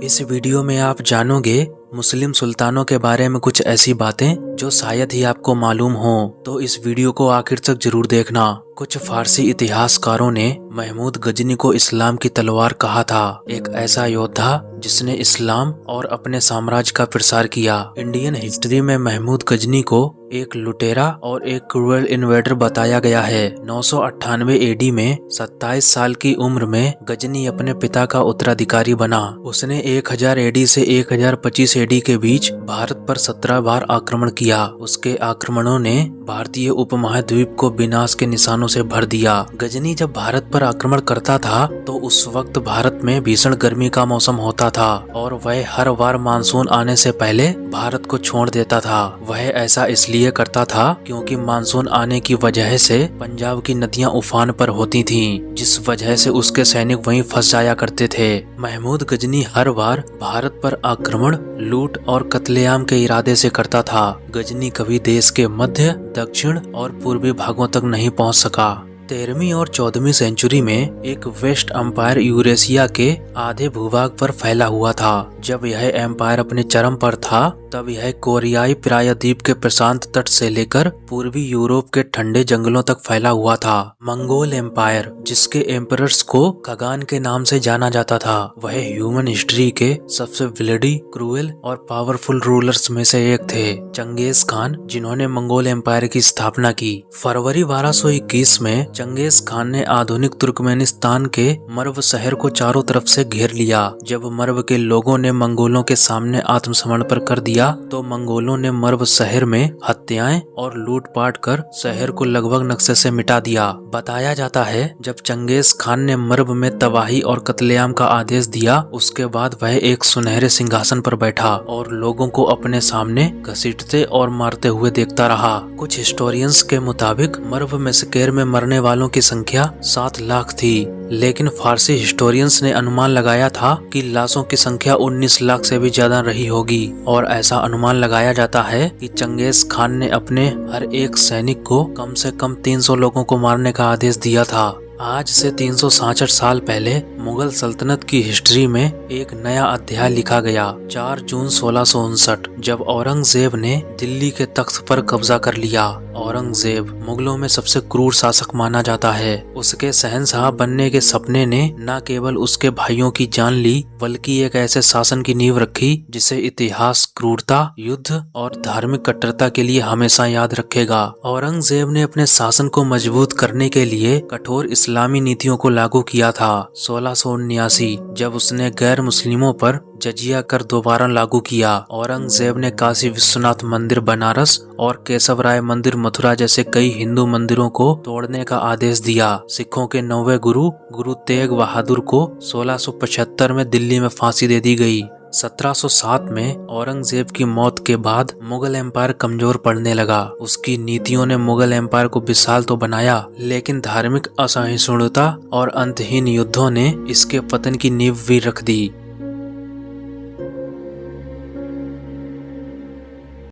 इस वीडियो में आप जानोगे मुस्लिम सुल्तानों के बारे में कुछ ऐसी बातें जो शायद ही आपको मालूम हो, तो इस वीडियो को आखिर तक जरूर देखना। कुछ फारसी इतिहासकारों ने महमूद गजनी को इस्लाम की तलवार कहा था, एक ऐसा योद्धा जिसने इस्लाम और अपने साम्राज्य का प्रसार किया। इंडियन हिस्ट्री में महमूद गजनी को एक लुटेरा और एक क्रूएल इन्वेडर बताया गया है। 998 एडी में 27 साल की उम्र में गजनी अपने पिता का उत्तराधिकारी बना। उसने 1000 एडी से 1025 एडी के बीच भारत पर 17 बार आक्रमण किया। उसके आक्रमणों ने भारतीय उपमहाद्वीप को विनाश के निशानों से भर दिया। गजनी जब भारत पर आक्रमण करता था तो उस वक्त भारत में भीषण गर्मी का मौसम होता था और वह हर बार मानसून आने से पहले भारत को छोड़ देता था। वह ऐसा इसलिए करता था क्योंकि मानसून आने की वजह से पंजाब की नदियां उफान पर होती थीं, जिस वजह से उसके सैनिक वहीं फंस जाया करते थे। महमूद गजनी हर बार भारत पर आक्रमण, लूट और कत्लेआम के इरादे से करता था। गजनी कभी देश के मध्य, दक्षिण और पूर्वी भागों तक नहीं पहुंच सका। 13वीं और 14वीं सेंचुरी में एक वेस्ट एम्पायर यूरेशिया के आधे भूभाग पर फैला हुआ था। जब यह एम्पायर अपने चरम पर था तब यह कोरियाई प्रायद्वीप के प्रशांत तट से लेकर पूर्वी यूरोप के ठंडे जंगलों तक फैला हुआ था। मंगोल एम्पायर, जिसके एम्परर्स को खगान के नाम से जाना जाता था, वह ह्यूमन हिस्ट्री के सबसे ब्लडी, क्रूएल और पावरफुल रूलर्स में से एक थे। चंगेज खान, जिन्होंने मंगोल एम्पायर की स्थापना की। फरवरी 1221 में चंगेज खान ने आधुनिक तुर्कमेनिस्तान के मर्व शहर को चारों तरफ से घेर लिया। जब मर्व के लोगों ने मंगोलों के सामने आत्मसमर्पण कर दिया तो मंगोलों ने मर्व शहर में हत्याएं और लूटपाट कर शहर को लगभग नक्शे से मिटा दिया। बताया जाता है जब चंगेज खान ने मर्व में तबाही और कत्लेआम का आदेश दिया, उसके बाद वह एक सुनहरे सिंहासन पर बैठा और लोगों को अपने सामने घसीटते और मारते हुए देखता रहा। कुछ हिस्टोरियंस के मुताबिक मर्व मैसेकर में मरने वालों की संख्या 7 लाख थी, लेकिन फारसी हिस्टोरियंस ने अनुमान लगाया था कि लाशों की संख्या 19 लाख से भी ज्यादा रही होगी। और ऐसा अनुमान लगाया जाता है कि चंगेज खान ने अपने हर एक सैनिक को कम से कम 300 लोगों को मारने का आदेश दिया था। आज से 366 साल पहले मुगल सल्तनत की हिस्ट्री में एक नया अध्याय लिखा गया। 4 जून 1659 जब औरंगजेब ने दिल्ली के तख्त पर कब्जा कर लिया। औरंगजेब मुगलों में सबसे क्रूर शासक माना जाता है। उसके शहंशाह बनने के सपने ने न केवल उसके भाइयों की जान ली, बल्कि एक ऐसे शासन की नींव रखी जिसे इतिहास क्रूरता, युद्ध और धार्मिक कट्टरता के लिए हमेशा याद रखेगा। औरंगजेब ने अपने शासन को मजबूत करने के लिए कठोर इस्लामी नीतियों को लागू किया था। 1679 जब उसने गैर मुस्लिमों पर जजिया कर दोबारा लागू किया। औरंगजेब ने काशी विश्वनाथ मंदिर बनारस और केशव राय मंदिर मथुरा जैसे कई हिंदू मंदिरों को तोड़ने का आदेश दिया। सिखों के 9वें गुरु तेग बहादुर को 1675 में दिल्ली में फांसी दे दी गई। 1707 में औरंगजेब की मौत के बाद मुगल एम्पायर कमजोर पड़ने लगा। उसकी नीतियों ने मुगल एम्पायर को विशाल तो बनाया, लेकिन धार्मिक असहिष्णुता और अंतहीन युद्धों ने इसके पतन की नींव भी रख दी।